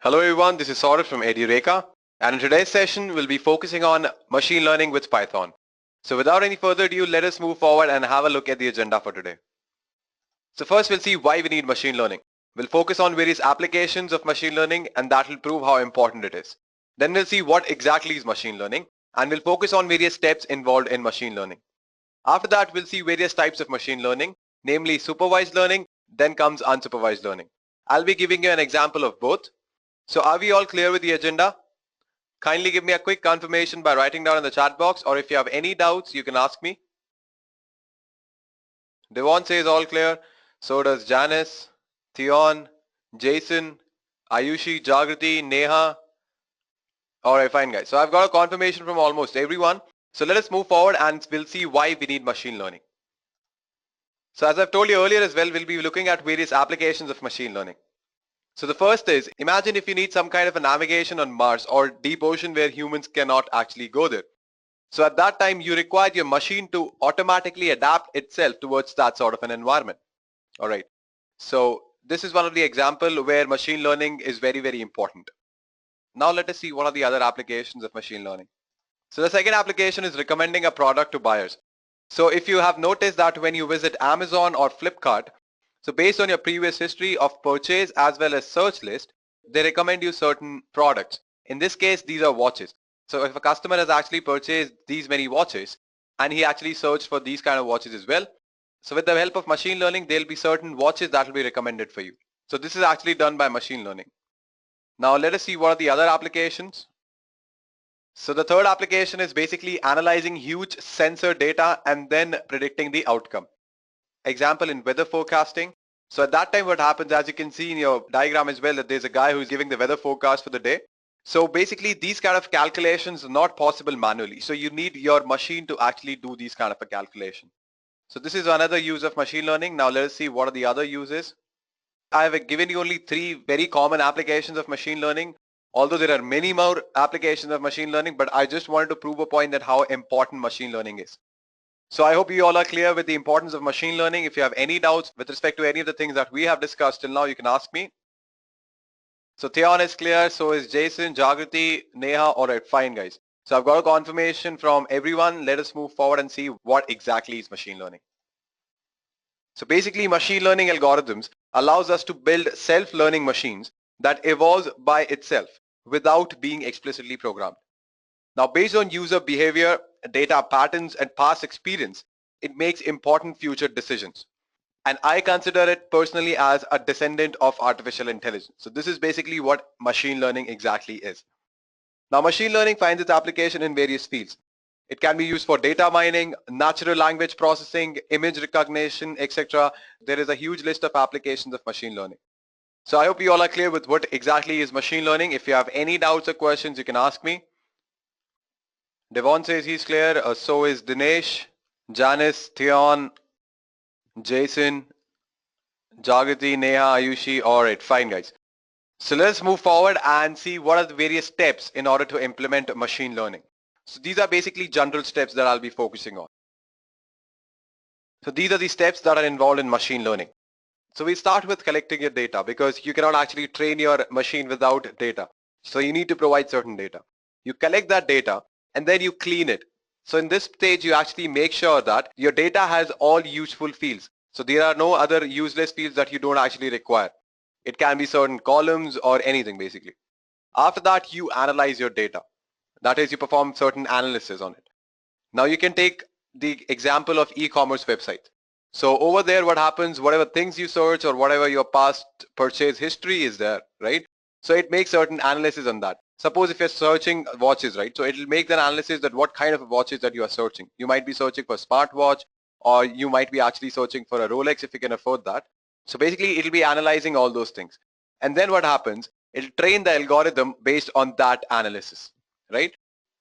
Hello everyone, this is Saurabh from Edureka, and in today's session we'll be focusing on machine learning with Python. So without any further ado, let us move forward and have a look at the agenda for today. So first we'll see why we need machine learning. We'll focus on various applications of machine learning and that will prove how important it is. Then we'll see what exactly is machine learning and we'll focus on various steps involved in machine learning. After that we'll see various types of machine learning, namely supervised learning, then comes unsupervised learning. I'll be giving you an example of both. So are we all clear with the agenda? Kindly give me a quick confirmation by writing down in the chat box, or if you have any doubts, you can ask me. Devon says all clear. So does Janice, Theon, Jason, Ayushi, Jagrati, Neha. Alright, fine guys. So I've got a confirmation from almost everyone. So let us move forward and we'll see why we need machine learning. So as I've told you earlier as well, we'll be looking at various applications of machine learning. So the first is, imagine if you need some kind of a navigation on Mars or deep ocean where humans cannot actually go there. So at that time, you require your machine to automatically adapt itself towards that sort of an environment. All right. So this is one of the examples where machine learning is very, very important. Now let us see what are the other applications of machine learning. So the second application is recommending a product to buyers. So if you have noticed that when you visit Amazon or Flipkart, so based on your previous history of purchase as well as search list, they recommend you certain products. In this case, these are watches. So if a customer has actually purchased these many watches and he actually searched for these kind of watches as well, so with the help of machine learning, there'll be certain watches that will be recommended for you. So this is actually done by machine learning. Now let us see what are the other applications. So the third application is basically analyzing huge sensor data and then predicting the outcome. Example in weather forecasting. So at that time what happens, as you can see in your diagram as well, that there's a guy who's giving the weather forecast for the day. So basically these kind of calculations are not possible manually. So you need your machine to actually do these kind of a calculation. So this is another use of machine learning. Now let us see what are the other uses. I have given you only 3 very common applications of machine learning, although there are many more applications of machine learning, but I just wanted to prove a point that how important machine learning is. So I hope you all are clear with the importance of machine learning. If you have any doubts with respect to any of the things that we have discussed till now, you can ask me. So Theon is clear, so is Jason, Jagrati, Neha. Alright, fine guys. So I've got a confirmation from everyone. Let us move forward and see what exactly is machine learning. So basically machine learning algorithms allows us to build self-learning machines that evolve by itself without being explicitly programmed. Now based on user behavior, data patterns and past experience, it makes important future decisions. And I consider it personally as a descendant of artificial intelligence. So this is basically what machine learning exactly is. Now machine learning finds its application in various fields. It can be used for data mining, natural language processing, image recognition, etc. There is a huge list of applications of machine learning. So I hope you all are clear with what exactly is machine learning. If you have any doubts or questions, you can ask me. Devon says he's clear, so is Dinesh, Janice, Theon, Jason, Jagrati, Neha, Ayushi. Alright, fine guys. So let's move forward and see what are the various steps in order to implement machine learning. So these are basically general steps that I'll be focusing on. So these are the steps that are involved in machine learning. So we start with collecting your data because you cannot actually train your machine without data. So you need to provide certain data. You collect that data and then you clean it. So in this stage, you actually make sure that your data has all useful fields. So there are no other useless fields that you don't actually require. It can be certain columns or anything basically. After that, you analyze your data. That is, you perform certain analysis on it. Now you can take the example of e-commerce website. So over there, what happens, whatever things you search or whatever your past purchase history is there, right? So it makes certain analysis on that. Suppose if you're searching watches, right? So it'll make the analysis that what kind of watches that you are searching. You might be searching for a smartwatch, or you might be actually searching for a Rolex if you can afford that. So basically it'll be analyzing all those things. And then what happens, it'll train the algorithm based on that analysis, right?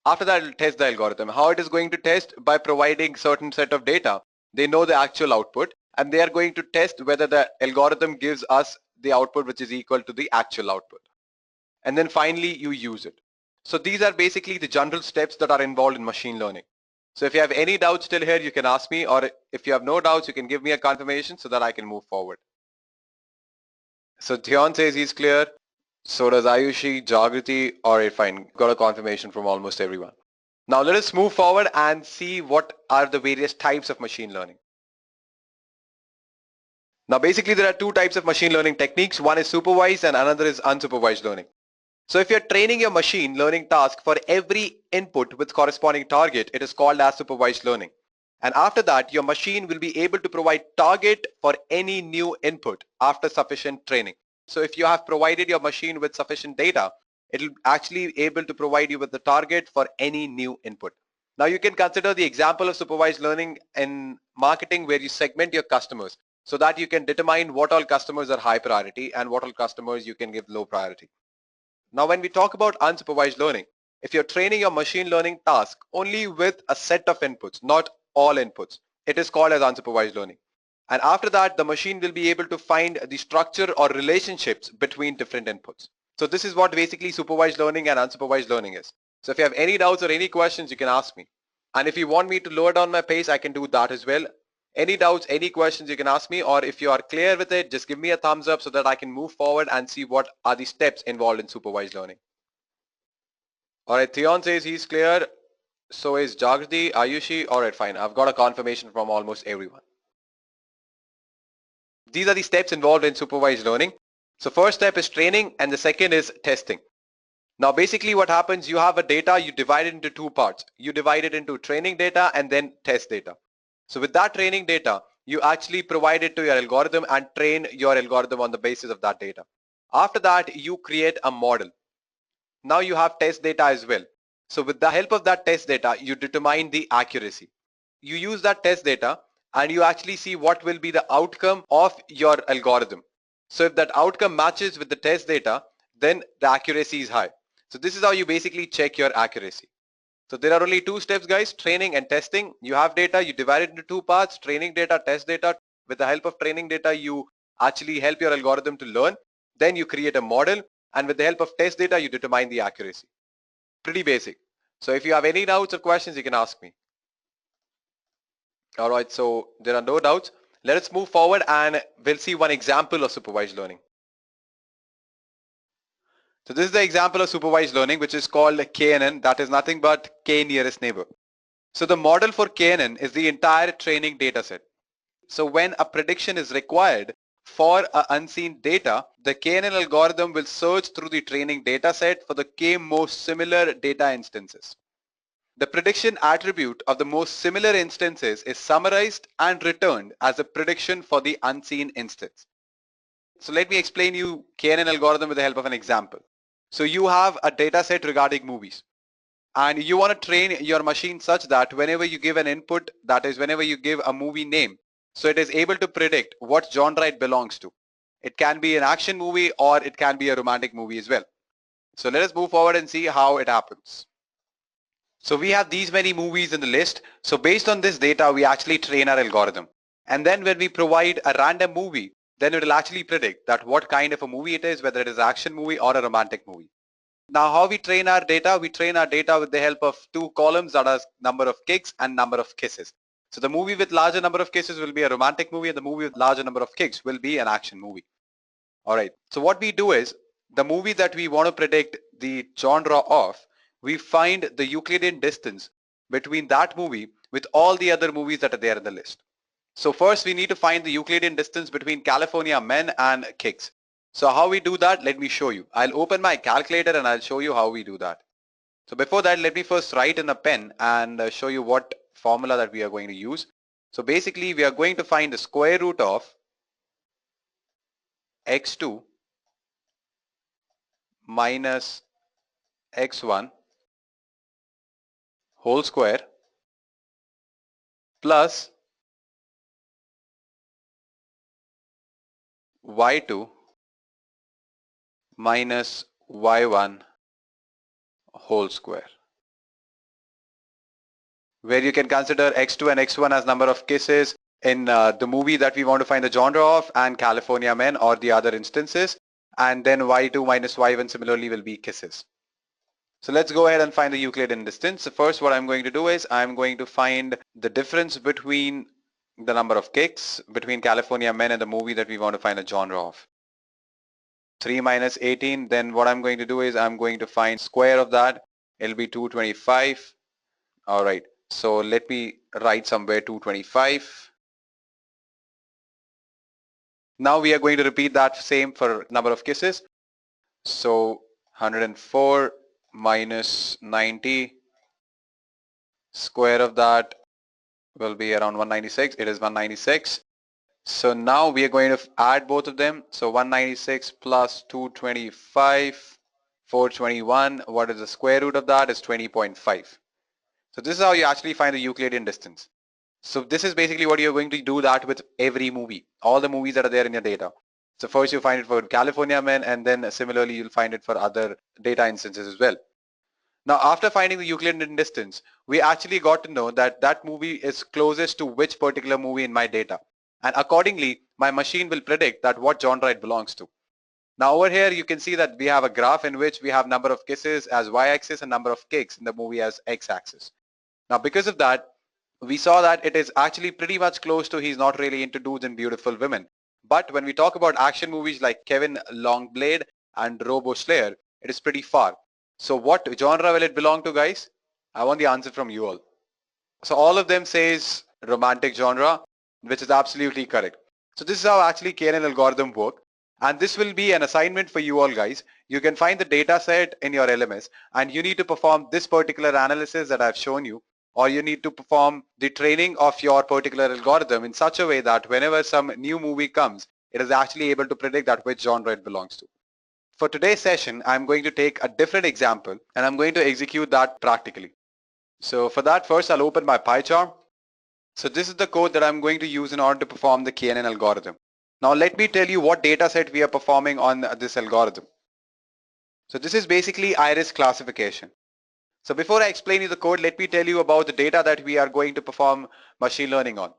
After that, it'll test the algorithm. How it is going to test? By providing certain set of data. They know the actual output and they are going to test whether the algorithm gives us the output which is equal to the actual output. And then finally you use it. So these are basically the general steps that are involved in machine learning. So if you have any doubts still here, you can ask me, or if you have no doubts, you can give me a confirmation so that I can move forward. So Theon says he's clear. So does Ayushi, Jagriti, alright fine. Got a confirmation from almost everyone. Now let us move forward and see what are the various types of machine learning. Now basically there are two types of machine learning techniques. One is supervised and another is unsupervised learning. So if you're training your machine learning task for every input with corresponding target, it is called as supervised learning. And after that, your machine will be able to provide target for any new input after sufficient training. So if you have provided your machine with sufficient data, it will actually able to provide you with the target for any new input. Now you can consider the example of supervised learning in marketing where you segment your customers so that you can determine what all customers are high priority and what all customers you can give low priority. Now, when we talk about unsupervised learning, if you're training your machine learning task only with a set of inputs, not all inputs, it is called as unsupervised learning. And after that, the machine will be able to find the structure or relationships between different inputs. So this is what basically supervised learning and unsupervised learning is. So if you have any doubts or any questions, you can ask me. And if you want me to lower down my pace, I can do that as well. Any doubts, any questions you can ask me, or if you are clear with it, just give me a thumbs up so that I can move forward and see what are the steps involved in supervised learning. Alright, Theon says he's clear. So is Jagriti, Ayushi. Alright, fine. I've got a confirmation from almost everyone. These are the steps involved in supervised learning. So first step is training and the second is testing. Now basically what happens, you have a data, you divide it into two parts. You divide it into training data and then test data. So with that training data, you actually provide it to your algorithm and train your algorithm on the basis of that data. After that, you create a model. Now you have test data as well. So with the help of that test data, you determine the accuracy. You use that test data and you actually see what will be the outcome of your algorithm. So if that outcome matches with the test data, then the accuracy is high. So this is how you basically check your accuracy. So there are only two steps, guys, training and testing. You have data, you divide it into two parts, training data, test data. With the help of training data, you actually help your algorithm to learn. Then you create a model, and with the help of test data, you determine the accuracy. Pretty basic. So if you have any doubts or questions, you can ask me. All right, so there are no doubts. Let us move forward and we'll see one example of supervised learning. So this is the example of supervised learning, which is called KNN. That is nothing but K nearest neighbor. So the model for KNN is the entire training data set. So when a prediction is required for unseen data, the KNN algorithm will search through the training data set for the K most similar data instances. The prediction attribute of the most similar instances is summarized and returned as a prediction for the unseen instance. So let me explain you KNN algorithm with the help of an example. So you have a data set regarding movies and you want to train your machine such that whenever you give an input, that is whenever you give a movie name, so it is able to predict what genre it belongs to. It can be an action movie or it can be a romantic movie as well. So let us move forward and see how it happens. So we have these many movies in the list. So based on this data, we actually train our algorithm. And then when we provide a random movie, then it will actually predict that what kind of a movie it is, whether it is an action movie or a romantic movie. Now how we train our data? We train our data with the help of two columns, that is number of kicks and number of kisses. So the movie with larger number of kisses will be a romantic movie and the movie with larger number of kicks will be an action movie. Alright, so what we do is the movie that we want to predict the genre of, we find the Euclidean distance between that movie with all the other movies that are there in the list. So first we need to find the Euclidean distance between California Men and Kicks. So how we do that, let me show you. I'll open my calculator and I'll show you how we do that. So before that, let me first write in a pen and show you what formula that we are going to use. So basically we are going to find the square root of x2 minus x1 whole square plus y2 minus y1 whole square, where you can consider x2 and x1 as number of kisses in the movie that we want to find the genre of and California Men or the other instances, and then y2 minus y1 similarly will be kisses. So let's go ahead and find the Euclidean distance. So first what I'm going to do is I'm going to find the difference between the number of kicks between California Men and the movie that we want to find a genre of. 3 minus 18, then what I'm going to do is I'm going to find square of that. It'll be 225. All right. So let me write somewhere 225. Now we are going to repeat that same for number of kisses. So 104 minus 90, square of that will be around 196. It is 196. So now we are going to add both of them. So 196 plus 225, 421. What is the square root of that? Is 20.5. So this is how you actually find the Euclidean distance. So this is basically what you're going to do that with every movie, all the movies that are there in your data. So first you find it for California Men, and then similarly you'll find it for other data instances as well. Now after finding the Euclidean distance, we actually got to know that that movie is closest to which particular movie in my data. And accordingly, my machine will predict that what genre it belongs to. Now over here you can see that we have a graph in which we have number of kisses as y-axis and number of kicks in the movie as x-axis. Now because of that, we saw that it is actually pretty much close to he's not really into dudes and beautiful women. But when we talk about action movies like Kevin Longblade and Robo Slayer, it is pretty far. So what genre will it belong to, guys? I want the answer from you all. So all of them says romantic genre, which is absolutely correct. So this is how actually KNN algorithm work. And this will be an assignment for you all, guys. You can find the data set in your LMS and you need to perform this particular analysis that I've shown you, or you need to perform the training of your particular algorithm in such a way that whenever some new movie comes, it is actually able to predict that which genre it belongs to. For today's session, I'm going to take a different example and I'm going to execute that practically. So for that, first I'll open my PyCharm. So this is the code that I'm going to use in order to perform the KNN algorithm. Now let me tell you what data set we are performing on this algorithm. So this is basically iris classification. So before I explain you the code, let me tell you about the data that we are going to perform machine learning on.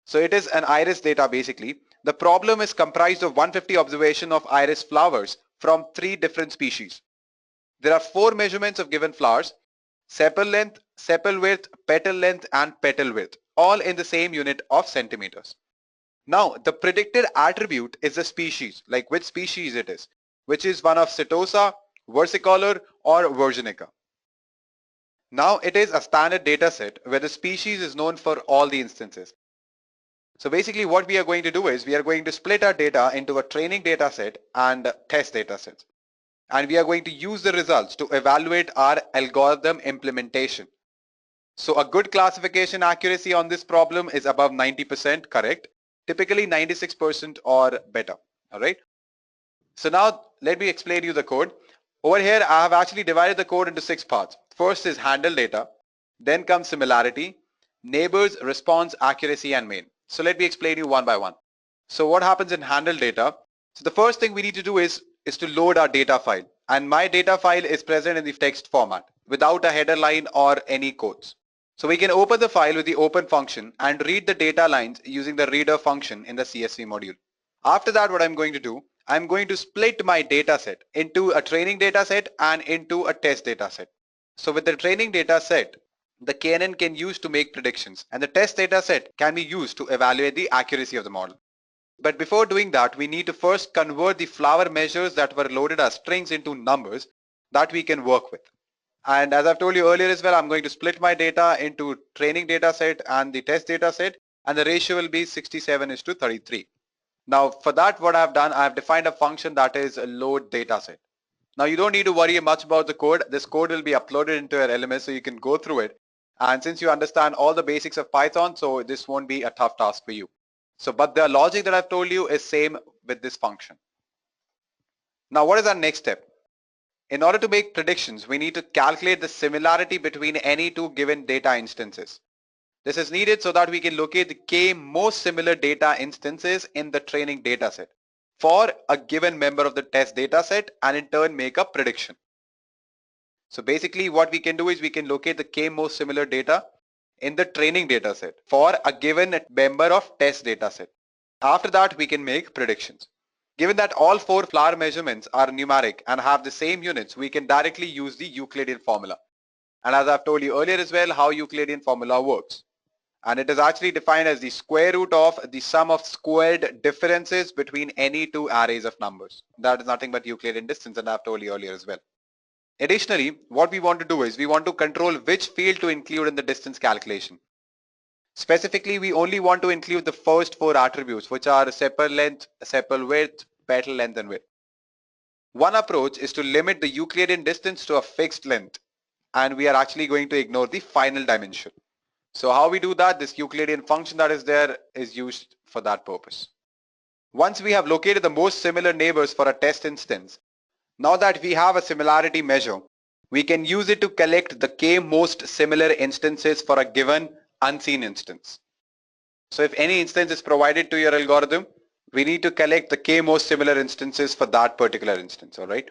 So it is an iris data basically. The problem is comprised of 150 observation of iris flowers from 3 different species. There are 4 measurements of given flowers: sepal length, sepal width, petal length and petal width, all in the same unit of centimeters. Now the predicted attribute is the species, like which species it is, which is one of Setosa, versicolor or virginica. Now it is a standard data set where the species is known for all the instances. So basically what we are going to do is we are going to split our data into a training data set and test data sets. And we are going to use the results to evaluate our algorithm implementation. So a good classification accuracy on this problem is above 90% correct, typically 96% or better. All right. So now let me explain you the code. Over here I have actually divided the code into 6 parts. First is handle data, then comes similarity, neighbors, response, accuracy and main. So let me explain you one by one. So what happens in handle data? So the first thing we need to do is to load our data file, and my data file is present in the text format without a header line or any quotes. So we can open the file with the open function and read the data lines using the reader function in the CSV module. After that, what I'm going to do, I'm going to split my data set into a training data set and into a test data set. So with the training data set, the KNN can use to make predictions, and the test data set can be used to evaluate the accuracy of the model. But before doing that, we need to first convert the flower measures that were loaded as strings into numbers that we can work with. And as I've told you earlier as well, I'm going to split my data into training data set and the test data set, and the ratio will be 67:33. Now for that, what I've done, I've defined a function that is a load data set. Now you don't need to worry much about the code. This code will be uploaded into your LMS so you can go through it. And since you understand all the basics of Python, so this won't be a tough task for you. So, but the logic that I've told you is same with this function. Now what is our next step? In order to make predictions, we need to calculate the similarity between any 2 given data instances. This is needed so that we can locate the k most similar data instances in the training data set for a given member of the test data set, and in turn make a prediction. So basically what we can do is we can locate the k most similar data in the training data set for a given member of test data set. After that, we can make predictions. Given that all 4 flower measurements are numeric and have the same units, we can directly use the Euclidean formula. And as I've told you earlier as well, how Euclidean formula works. And it is actually defined as the square root of the sum of squared differences between any two arrays of numbers. That is nothing but Euclidean distance, and I've told you earlier as well. Additionally, what we want to do is we want to control which field to include in the distance calculation. Specifically, we only want to include the first four attributes, which are sepal length, sepal width, petal length, and width. One approach is to limit the Euclidean distance to a fixed length, and we are actually going to ignore the final dimension. So how we do that, this Euclidean function that is there is used for that purpose. Once we have located the most similar neighbors for a test instance, now that we have a similarity measure, we can use it to collect the k most similar instances for a given unseen instance. So if any instance is provided to your algorithm, we need to collect the k most similar instances for that particular instance, alright?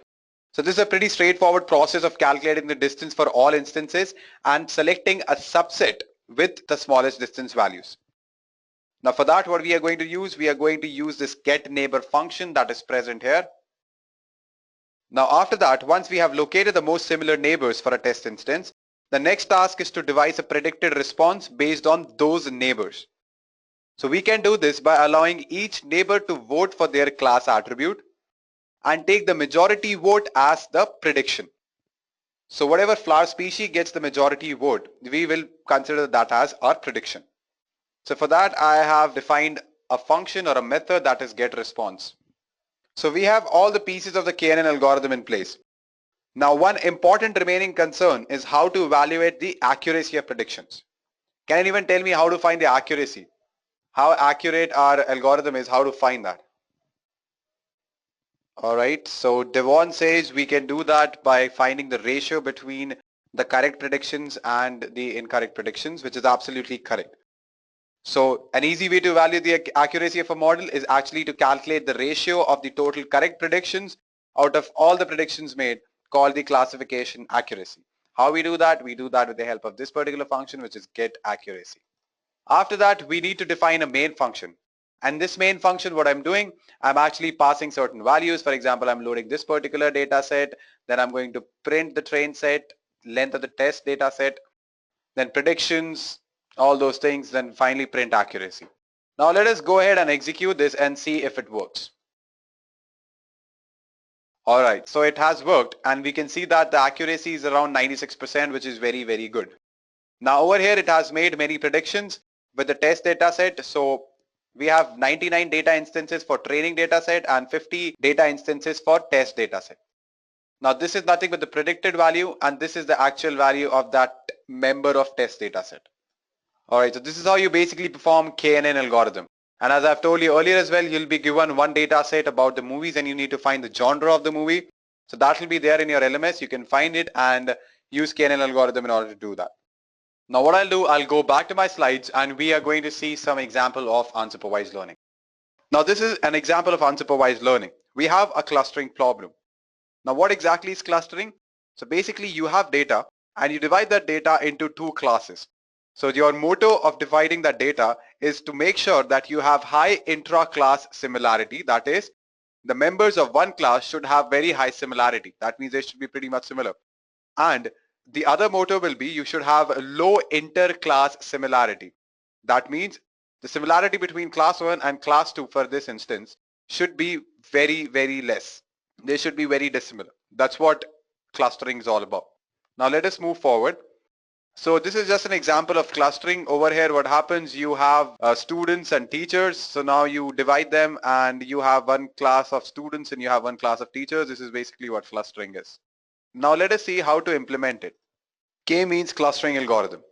So this is a pretty straightforward process of calculating the distance for all instances and selecting a subset with the smallest distance values. Now for that, what we are going to use this get neighbor function that is present here. Now after that, once we have located the most similar neighbors for a test instance, the next task is to devise a predicted response based on those neighbors. So we can do this by allowing each neighbor to vote for their class attribute and take the majority vote as the prediction. So whatever flower species gets the majority vote, we will consider that as our prediction. So for that, I have defined a function or a method that is get response. So we have all the pieces of the KNN algorithm in place. Now one important remaining concern is how to evaluate the accuracy of predictions. Can anyone tell me how to find the accuracy? How accurate our algorithm is, how to find that? Alright, so Devon says we can do that by finding the ratio between the correct predictions and the incorrect predictions, which is absolutely correct. So an easy way to evaluate the accuracy of a model is actually to calculate the ratio of the total correct predictions out of all the predictions made, called the classification accuracy. How we do that? We do that with the help of this particular function, which is get accuracy. After that, we need to define a main function. And this main function, what I'm doing, I'm actually passing certain values. For example, I'm loading this particular data set, then I'm going to print the train set, length of the test data set, then predictions, all those things, then finally print accuracy. Now let us go ahead and execute this and see if it works. Alright, so it has worked and we can see that the accuracy is around 96%, which is very, very good. Now over here it has made many predictions with the test data set. So we have 99 data instances for training data set and 50 data instances for test data set. Now this is nothing but the predicted value and this is the actual value of that member of test data set. Alright, so this is how you basically perform KNN algorithm. And as I've told you earlier as well, you'll be given one data set about the movies and you need to find the genre of the movie. So that will be there in your LMS. You can find it and use KNN algorithm in order to do that. Now what I'll do, I'll go back to my slides and we are going to see some example of unsupervised learning. Now this is an example of unsupervised learning. We have a clustering problem. Now what exactly is clustering? So basically you have data and you divide that data into two classes. So your motto of dividing that data is to make sure that you have high intra-class similarity. That is, the members of one class should have very high similarity. That means they should be pretty much similar. And the other motto will be you should have a low inter-class similarity. That means the similarity between class 1 and class 2 for this instance should be very, very less. They should be very dissimilar. That's what clustering is all about. Now let us move forward. So this is just an example of clustering. Over here what happens, you have students and teachers. So now you divide them and you have one class of students and you have one class of teachers. This is basically what clustering is. Now let us see how to implement it. K-means clustering algorithm.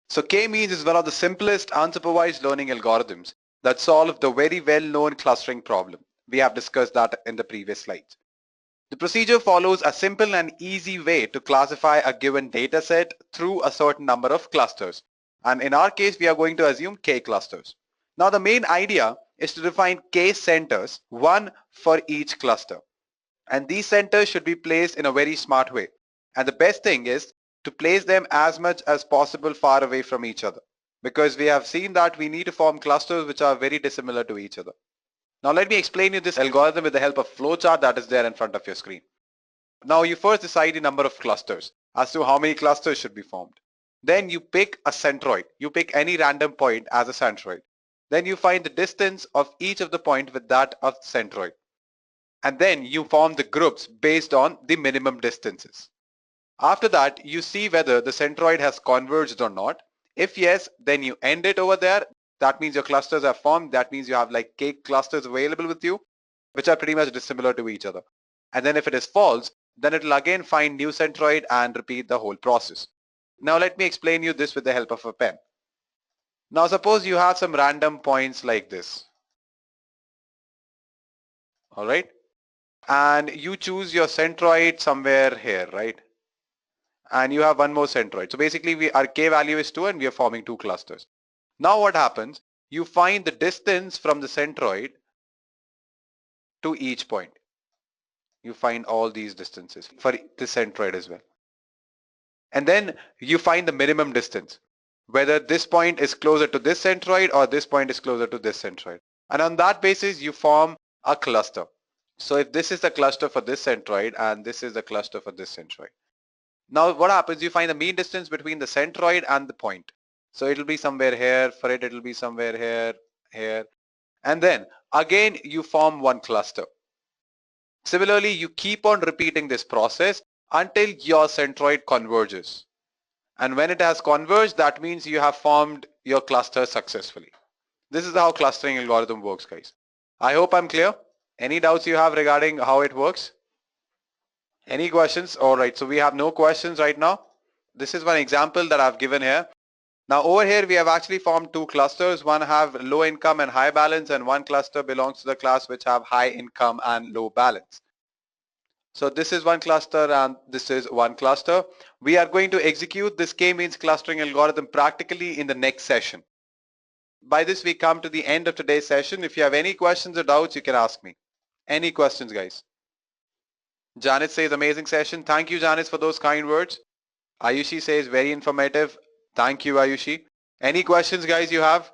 So K-means is one of the simplest unsupervised learning algorithms that solve the very well-known clustering problem. We have discussed that in the previous slides. The procedure follows a simple and easy way to classify a given data set through a certain number of clusters. And in our case, we are going to assume K clusters. Now the main idea is to define K centers, one for each cluster. And these centers should be placed in a very smart way. And the best thing is to place them as much as possible far away from each other. Because we have seen that we need to form clusters which are very dissimilar to each other. Now let me explain you this algorithm with the help of flowchart that is there in front of your screen. Now you first decide the number of clusters as to how many clusters should be formed. Then you pick a centroid. You pick any random point as a centroid. Then you find the distance of each of the point with that of centroid. And then you form the groups based on the minimum distances. After that, you see whether the centroid has converged or not. If yes, then you end it over there. That means your clusters are formed. That means you have like cake clusters available with you, which are pretty much dissimilar to each other. And then if it is false, then it will again find new centroid and repeat the whole process. Now let me explain you this with the help of a pen. Now suppose you have some random points like this. All right. And you choose your centroid somewhere here, right? And you have one more centroid. So basically our k value is 2 and we are forming two clusters. Now what happens? You find the distance from the centroid to each point. You find all these distances for the centroid as well. And then you find the minimum distance, whether this point is closer to this centroid or this point is closer to this centroid. And on that basis, you form a cluster. So if this is the cluster for this centroid and this is the cluster for this centroid. Now what happens? You find the mean distance between the centroid and the point. So it'll be somewhere here. For it, it'll be somewhere here, here. And then again, you form one cluster. Similarly, you keep on repeating this process until your centroid converges. And when it has converged, that means you have formed your cluster successfully. This is how clustering algorithm works, guys. I hope I'm clear. Any doubts you have regarding how it works? Any questions? All right, so we have no questions right now. This is one example that I've given here. Now over here, we have actually formed two clusters. One have low income and high balance, and one cluster belongs to the class which have high income and low balance. So this is one cluster and this is one cluster. We are going to execute this k-means clustering algorithm practically in the next session. By this, we come to the end of today's session. If you have any questions or doubts, you can ask me. Any questions, guys? Janet says, amazing session. Thank you, Janet, for those kind words. Ayushi says, very informative. Thank you, Ayushi. Any questions, guys, you have?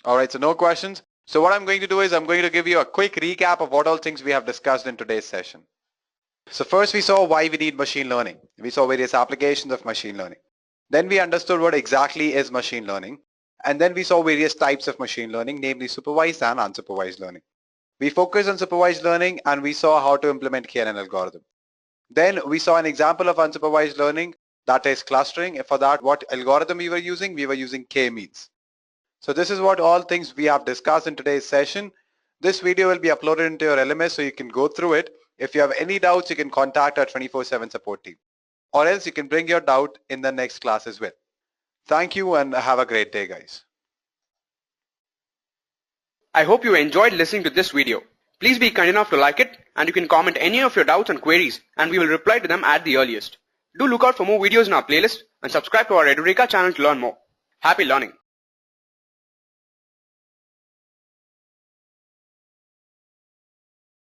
All right, so no questions. So what I'm going to do is I'm going to give you a quick recap of what all things we have discussed in today's session. So first we saw why we need machine learning. We saw various applications of machine learning. Then we understood what exactly is machine learning. And then we saw various types of machine learning, namely supervised and unsupervised learning. We focused on supervised learning and we saw how to implement KNN algorithm. Then we saw an example of unsupervised learning, that is clustering. For that, what algorithm we were using? We were using k-means. So this is what all things we have discussed in today's session. This video will be uploaded into your LMS so you can go through it. If you have any doubts, you can contact our 24/7 support team. Or else you can bring your doubt in the next class as well. Thank you and have a great day, guys. I hope you enjoyed listening to this video. Please be kind enough to like it, and you can comment any of your doubts and queries and we will reply to them at the earliest. Do look out for more videos in our playlist and subscribe to our Edureka channel to learn more. Happy learning!